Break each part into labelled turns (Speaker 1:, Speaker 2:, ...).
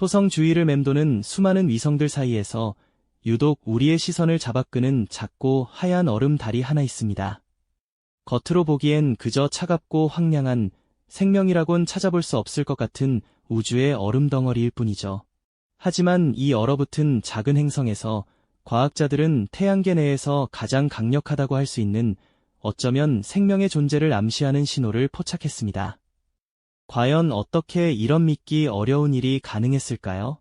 Speaker 1: 토성 주위를 맴도는 수많은 위성들 사이에서 유독 우리의 시선을 잡아끄는 작고 하얀 얼음 달이 하나 있습니다. 겉으로 보기엔 그저 차갑고 황량한 생명이라곤 찾아볼 수 없을 것 같은 우주의 얼음 덩어리일 뿐이죠. 하지만 이 얼어붙은 작은 행성에서 과학자들은 태양계 내에서 가장 강력하다고 할 수 있는 어쩌면 생명의 존재를 암시하는 신호를 포착했습니다. 과연 어떻게 이런 믿기 어려운 일이 가능했을까요?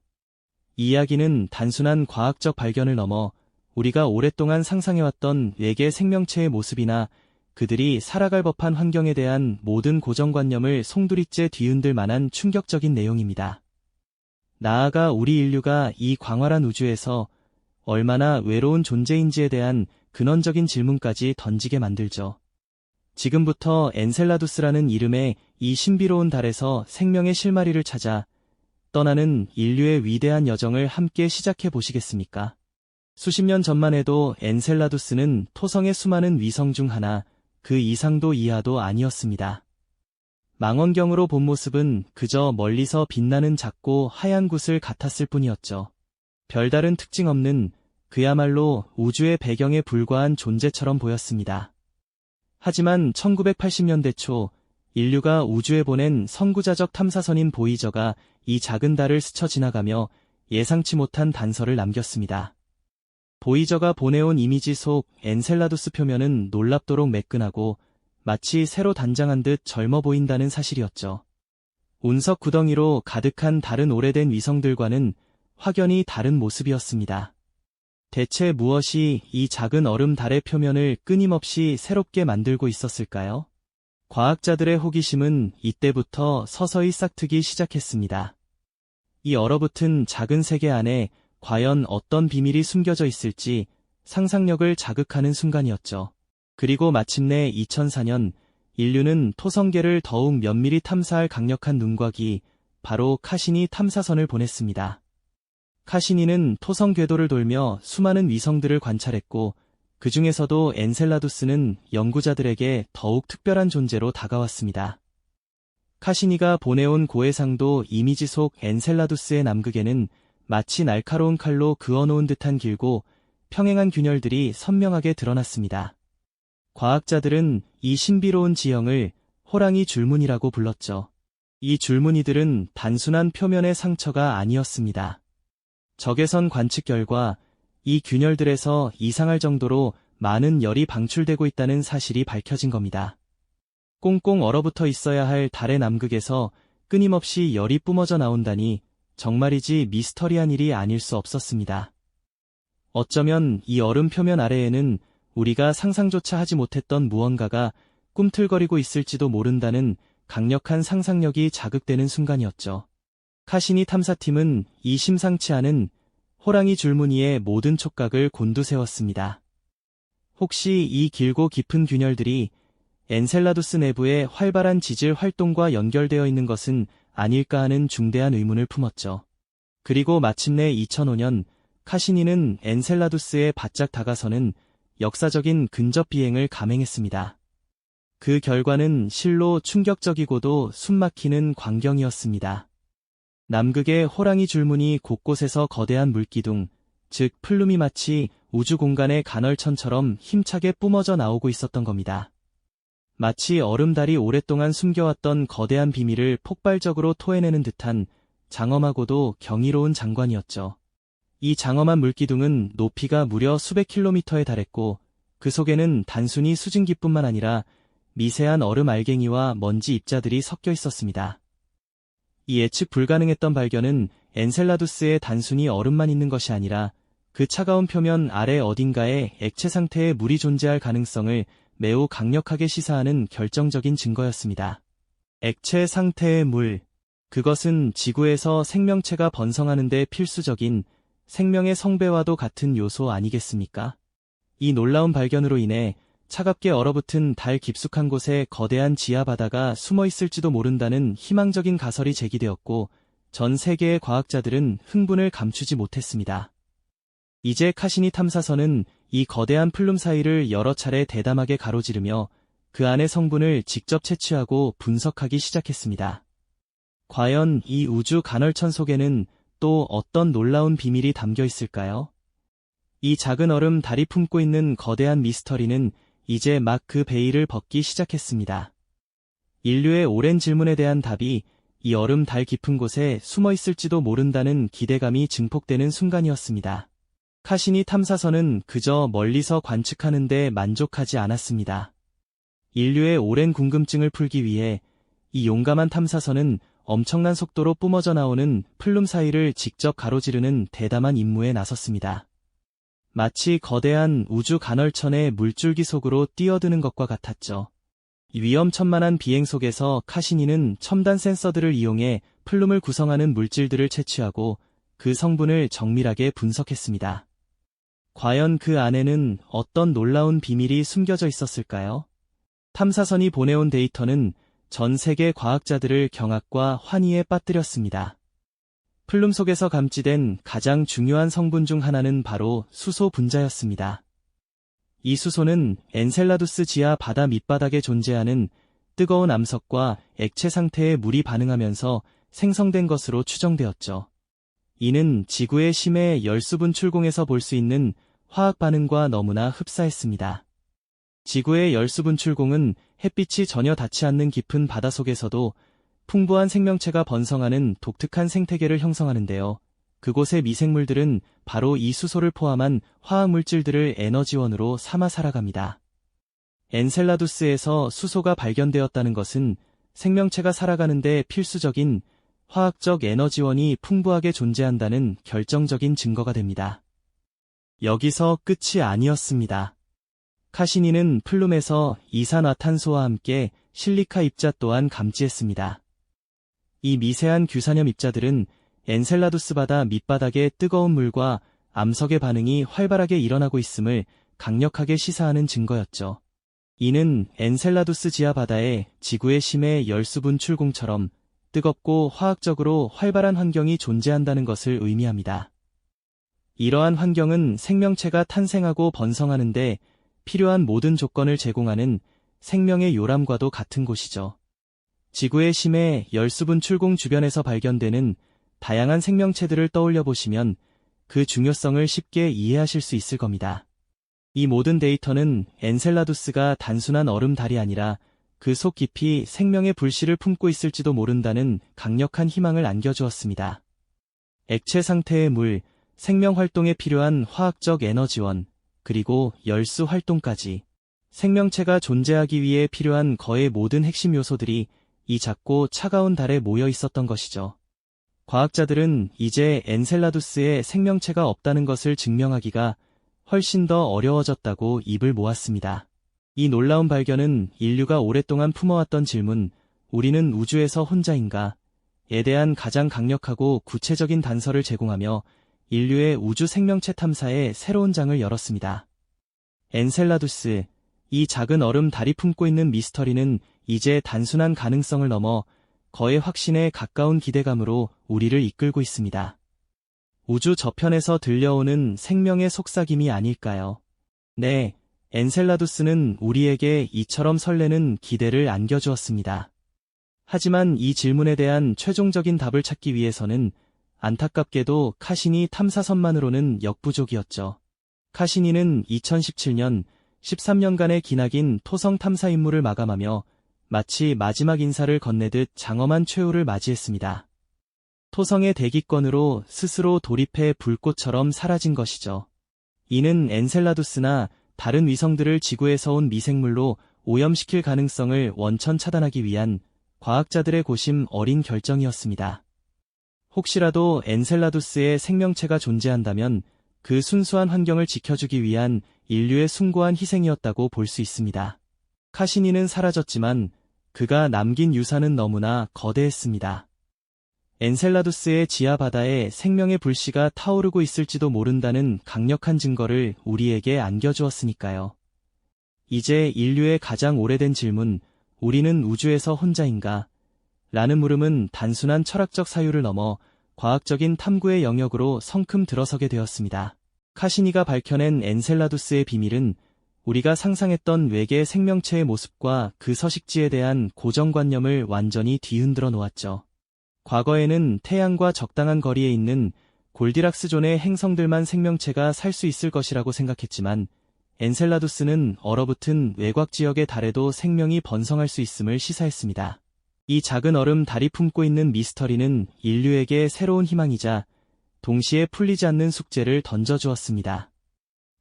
Speaker 1: 이 이야기는 단순한 과학적 발견을 넘어 우리가 오랫동안 상상해왔던 외계 생명체의 모습이나 그들이 살아갈 법한 환경에 대한 모든 고정관념을 송두리째 뒤흔들 만한 충격적인 내용입니다. 나아가 우리 인류가 이 광활한 우주에서 얼마나 외로운 존재인지에 대한 근원적인 질문까지 던지게 만들죠. 지금부터 엔셀라두스라는 이름의 이 신비로운 달에서 생명의 실마리를 찾아 떠나는 인류의 위대한 여정을 함께 시작해 보시겠습니까? 수십 년 전만 해도 엔셀라두스는 토성의 수많은 위성 중 하나, 그 이상도 이하도 아니었습니다. 망원경으로 본 모습은 그저 멀리서 빛나는 작고 하얀 구슬 같았을 뿐이었죠. 별다른 특징 없는 그야말로 우주의 배경에 불과한 존재처럼 보였습니다. 하지만 1980년대 초 인류가 우주에 보낸 선구자적 탐사선인 보이저가 이 작은 달을 스쳐 지나가며 예상치 못한 단서를 남겼습니다. 보이저가 보내온 이미지 속 엔셀라두스 표면은 놀랍도록 매끈하고 마치 새로 단장한 듯 젊어 보인다는 사실이었죠. 운석 구덩이로 가득한 다른 오래된 위성들과는 확연히 다른 모습이었습니다. 대체 무엇이 이 작은 얼음 달의 표면을 끊임없이 새롭게 만들고 있었을까요? 과학자들의 호기심은 이때부터 서서히 싹트기 시작했습니다. 이 얼어붙은 작은 세계 안에 과연 어떤 비밀이 숨겨져 있을지 상상력을 자극하는 순간이었죠. 그리고 마침내 2004년 인류는 토성계를 더욱 면밀히 탐사할 강력한 눈곽이 바로 카시니 탐사선을 보냈습니다. 카시니는 토성 궤도를 돌며 수많은 위성들을 관찰했고 그 중에서도 엔셀라두스는 연구자들에게 더욱 특별한 존재로 다가왔습니다. 카시니가 보내온 고해상도 이미지 속 엔셀라두스의 남극에는 마치 날카로운 칼로 그어놓은 듯한 길고 평행한 균열들이 선명하게 드러났습니다. 과학자들은 이 신비로운 지형을 호랑이 줄무늬라고 불렀죠. 이 줄무늬들은 단순한 표면의 상처가 아니었습니다. 적외선 관측 결과 이 균열들에서 이상할 정도로 많은 열이 방출되고 있다는 사실이 밝혀진 겁니다. 꽁꽁 얼어붙어 있어야 할 달의 남극에서 끊임없이 열이 뿜어져 나온다니 정말이지 미스터리한 일이 아닐 수 없었습니다. 어쩌면 이 얼음 표면 아래에는 우리가 상상조차 하지 못했던 무언가가 꿈틀거리고 있을지도 모른다는 강력한 상상력이 자극되는 순간이었죠. 카시니 탐사팀은 이 심상치 않은 호랑이 줄무늬의 모든 촉각을 곤두세웠습니다. 혹시 이 길고 깊은 균열들이 엔셀라두스 내부의 활발한 지질 활동과 연결되어 있는 것은 아닐까 하는 중대한 의문을 품었죠. 그리고 마침내 2005년 카시니는 엔셀라두스에 바짝 다가서는 역사적인 근접 비행을 감행했습니다. 그 결과는 실로 충격적이고도 숨막히는 광경이었습니다. 남극의 호랑이 줄무늬 곳곳에서 거대한 물기둥, 즉 플룸이 마치 우주 공간의 간헐천처럼 힘차게 뿜어져 나오고 있었던 겁니다. 마치 얼음달이 오랫동안 숨겨왔던 거대한 비밀을 폭발적으로 토해내는 듯한 장엄하고도 경이로운 장관이었죠. 이 장엄한 물기둥은 높이가 무려 수백 킬로미터에 달했고 그 속에는 단순히 수증기뿐만 아니라 미세한 얼음 알갱이와 먼지 입자들이 섞여 있었습니다. 이 예측 불가능했던 발견은 엔셀라두스에 단순히 얼음만 있는 것이 아니라 그 차가운 표면 아래 어딘가에 액체 상태의 물이 존재할 가능성을 매우 강력하게 시사하는 결정적인 증거였습니다. 액체 상태의 물, 그것은 지구에서 생명체가 번성하는 데 필수적인 생명의 성배와도 같은 요소 아니겠습니까? 이 놀라운 발견으로 인해 차갑게 얼어붙은 달 깊숙한 곳에 거대한 지하 바다가 숨어 있을지도 모른다는 희망적인 가설이 제기되었고 전 세계의 과학자들은 흥분을 감추지 못했습니다. 이제 카시니 탐사선은 이 거대한 플룸 사이를 여러 차례 대담하게 가로지르며 그 안의 성분을 직접 채취하고 분석하기 시작했습니다. 과연 이 우주 간헐천 속에는 또 어떤 놀라운 비밀이 담겨 있을까요? 이 작은 얼음 달이 품고 있는 거대한 미스터리는 이제 막 그 베일을 벗기 시작했습니다. 인류의 오랜 질문에 대한 답이 이 얼음 달 깊은 곳에 숨어 있을지도 모른다는 기대감이 증폭되는 순간이었습니다. 카시니 탐사선은 그저 멀리서 관측하는 데 만족하지 않았습니다. 인류의 오랜 궁금증을 풀기 위해 이 용감한 탐사선은 엄청난 속도로 뿜어져 나오는 플룸 사이를 직접 가로지르는 대담한 임무에 나섰습니다. 마치 거대한 우주 간헐천의 물줄기 속으로 뛰어드는 것과 같았죠. 위험천만한 비행 속에서 카시니는 첨단 센서들을 이용해 플룸을 구성하는 물질들을 채취하고 그 성분을 정밀하게 분석했습니다. 과연 그 안에는 어떤 놀라운 비밀이 숨겨져 있었을까요? 탐사선이 보내온 데이터는 전 세계 과학자들을 경악과 환희에 빠뜨렸습니다. 플룸 속에서 감지된 가장 중요한 성분 중 하나는 바로 수소 분자였습니다. 이 수소는 엔셀라두스 지하 바다 밑바닥에 존재하는 뜨거운 암석과 액체 상태의 물이 반응하면서 생성된 것으로 추정되었죠. 이는 지구의 심해 열수 분출공에서 볼 수 있는 화학 반응과 너무나 흡사했습니다. 지구의 열수 분출공은 햇빛이 전혀 닿지 않는 깊은 바다속에서도 풍부한 생명체가 번성하는 독특한 생태계를 형성하는데요. 그곳의 미생물들은 바로 이 수소를 포함한 화학물질들을 에너지원으로 삼아 살아갑니다. 엔셀라두스에서 수소가 발견되었다는 것은 생명체가 살아가는 데 필수적인 화학적 에너지원이 풍부하게 존재한다는 결정적인 증거가 됩니다. 여기서 끝이 아니었습니다. 카시니는 플룸에서 이산화탄소와 함께 실리카 입자 또한 감지했습니다. 이 미세한 규산염 입자들은 엔셀라두스 바다 밑바닥의 뜨거운 물과 암석의 반응이 활발하게 일어나고 있음을 강력하게 시사하는 증거였죠. 이는 엔셀라두스 지하 바다의 지구의 심해 열수 분출공처럼 뜨겁고 화학적으로 활발한 환경이 존재한다는 것을 의미합니다. 이러한 환경은 생명체가 탄생하고 번성하는데 필요한 모든 조건을 제공하는 생명의 요람과도 같은 곳이죠. 지구의 심해 열수 분출공 주변에서 발견되는 다양한 생명체들을 떠올려 보시면 그 중요성을 쉽게 이해하실 수 있을 겁니다. 이 모든 데이터는 엔셀라두스가 단순한 얼음 달이 아니라 그 속 깊이 생명의 불씨를 품고 있을지도 모른다는 강력한 희망을 안겨주었습니다. 액체 상태의 물, 생명 활동에 필요한 화학적 에너지원, 그리고 열수 활동까지 생명체가 존재하기 위해 필요한 거의 모든 핵심 요소들이 이 작고 차가운 달에 모여 있었던 것이죠. 과학자들은 이제 엔셀라두스에 생명체가 없다는 것을 증명하기가 훨씬 더 어려워졌다고 입을 모았습니다. 이 놀라운 발견은 인류가 오랫동안 품어왔던 질문, 우리는 우주에서 혼자인가? 에 대한 가장 강력하고 구체적인 단서를 제공하며 인류의 우주 생명체 탐사에 새로운 장을 열었습니다. 엔셀라두스, 이 작은 얼음 달이 품고 있는 미스터리는 이제 단순한 가능성을 넘어 거의 확신에 가까운 기대감으로 우리를 이끌고 있습니다. 우주 저편에서 들려오는 생명의 속삭임이 아닐까요? 네, 엔셀라두스는 우리에게 이처럼 설레는 기대를 안겨주었습니다. 하지만 이 질문에 대한 최종적인 답을 찾기 위해서는 안타깝게도 카시니 탐사선만으로는 역부족이었죠. 카시니는 2017년 13년간의 기나긴 토성 탐사 임무를 마감하며 마치 마지막 인사를 건네듯 장엄한 최후를 맞이했습니다. 토성의 대기권으로 스스로 돌입해 불꽃처럼 사라진 것이죠. 이는 엔셀라두스나 다른 위성들을 지구에서 온 미생물로 오염시킬 가능성을 원천 차단하기 위한 과학자들의 고심 어린 결정이었습니다. 혹시라도 엔셀라두스에 생명체가 존재한다면 그 순수한 환경을 지켜주기 위한 인류의 숭고한 희생이었다고 볼 수 있습니다. 카시니는 사라졌지만 그가 남긴 유산은 너무나 거대했습니다. 엔셀라두스의 지하 바다에 생명의 불씨가 타오르고 있을지도 모른다는 강력한 증거를 우리에게 안겨주었으니까요. 이제 인류의 가장 오래된 질문, 우리는 우주에서 혼자인가? 라는 물음은 단순한 철학적 사유를 넘어 과학적인 탐구의 영역으로 성큼 들어서게 되었습니다. 카시니가 밝혀낸 엔셀라두스의 비밀은 우리가 상상했던 외계 생명체의 모습과 그 서식지에 대한 고정관념을 완전히 뒤흔들어 놓았죠. 과거에는 태양과 적당한 거리에 있는 골디락스 존의 행성들만 생명체가 살 수 있을 것이라고 생각했지만 엔셀라두스는 얼어붙은 외곽 지역의 달에도 생명이 번성할 수 있음을 시사했습니다. 이 작은 얼음 달이 품고 있는 미스터리는 인류에게 새로운 희망이자 동시에 풀리지 않는 숙제를 던져주었습니다.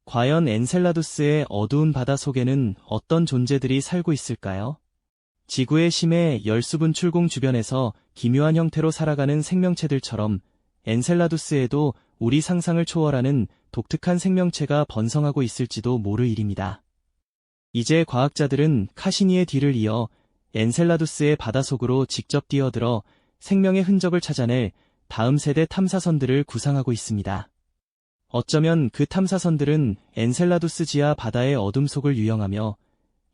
Speaker 1: 과연 엔셀라두스의 어두운 바다 속에는 어떤 존재들이 살고 있을까요? 지구의 심해 열수분출공 주변에서 기묘한 형태로 살아가는 생명체들처럼 엔셀라두스에도 우리 상상을 초월하는 독특한 생명체가 번성하고 있을지도 모를 일입니다. 이제 과학자들은 카시니의 뒤를 이어 엔셀라두스의 바다속으로 직접 뛰어들어 생명의 흔적을 찾아낼 다음 세대 탐사선들을 구상하고 있습니다. 어쩌면 그 탐사선들은 엔셀라두스 지하 바다의 어둠 속을 유영하며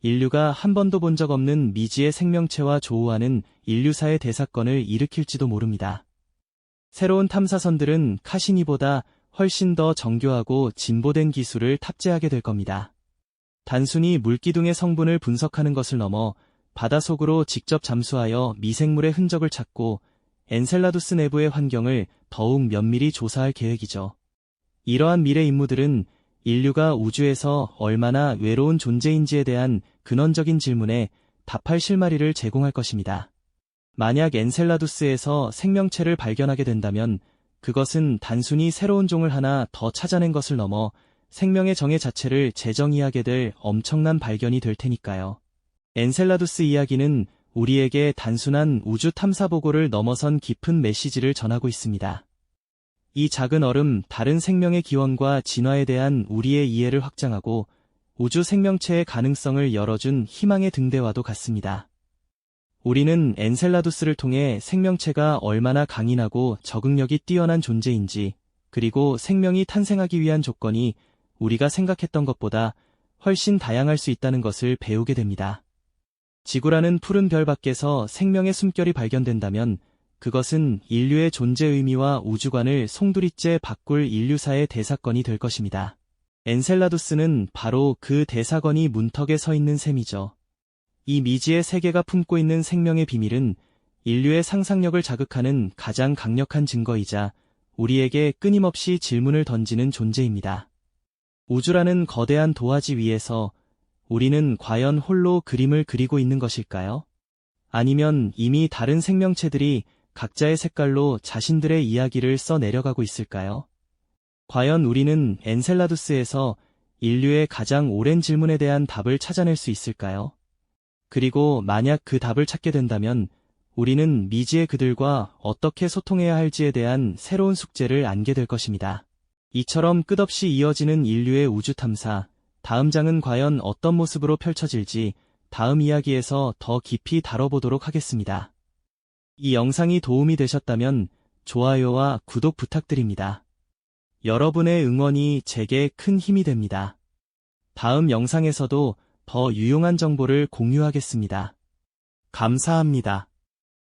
Speaker 1: 인류가 한 번도 본 적 없는 미지의 생명체와 조우하는 인류사의 대사건을 일으킬지도 모릅니다. 새로운 탐사선들은 카시니보다 훨씬 더 정교하고 진보된 기술을 탑재하게 될 겁니다. 단순히 물기둥의 성분을 분석하는 것을 넘어 바다속으로 직접 잠수하여 미생물의 흔적을 찾고 엔셀라두스 내부의 환경을 더욱 면밀히 조사할 계획이죠. 이러한 미래 임무들은 인류가 우주에서 얼마나 외로운 존재인지에 대한 근원적인 질문에 답할 실마리를 제공할 것입니다. 만약 엔셀라두스에서 생명체를 발견하게 된다면 그것은 단순히 새로운 종을 하나 더 찾아낸 것을 넘어 생명의 정의 자체를 재정의하게 될 엄청난 발견이 될 테니까요. 엔셀라두스 이야기는 우리에게 단순한 우주 탐사 보고를 넘어선 깊은 메시지를 전하고 있습니다. 이 작은 얼음, 다른 생명의 기원과 진화에 대한 우리의 이해를 확장하고 우주 생명체의 가능성을 열어준 희망의 등대와도 같습니다. 우리는 엔셀라두스를 통해 생명체가 얼마나 강인하고 적응력이 뛰어난 존재인지, 그리고 생명이 탄생하기 위한 조건이 우리가 생각했던 것보다 훨씬 다양할 수 있다는 것을 배우게 됩니다. 지구라는 푸른 별 밖에서 생명의 숨결이 발견된다면 그것은 인류의 존재 의미와 우주관을 송두리째 바꿀 인류사의 대사건이 될 것입니다. 엔셀라두스는 바로 그 대사건이 문턱에 서 있는 셈이죠. 이 미지의 세계가 품고 있는 생명의 비밀은 인류의 상상력을 자극하는 가장 강력한 증거이자 우리에게 끊임없이 질문을 던지는 존재입니다. 우주라는 거대한 도화지 위에서 우리는 과연 홀로 그림을 그리고 있는 것일까요? 아니면 이미 다른 생명체들이 각자의 색깔로 자신들의 이야기를 써 내려가고 있을까요? 과연 우리는 엔셀라두스에서 인류의 가장 오랜 질문에 대한 답을 찾아낼 수 있을까요? 그리고 만약 그 답을 찾게 된다면 우리는 미지의 그들과 어떻게 소통해야 할지에 대한 새로운 숙제를 안게 될 것입니다. 이처럼 끝없이 이어지는 인류의 우주 탐사, 다음 장은 과연 어떤 모습으로 펼쳐질지 다음 이야기에서 더 깊이 다뤄보도록 하겠습니다. 이 영상이 도움이 되셨다면 좋아요와 구독 부탁드립니다. 여러분의 응원이 제게 큰 힘이 됩니다. 다음 영상에서도 더 유용한 정보를 공유하겠습니다. 감사합니다.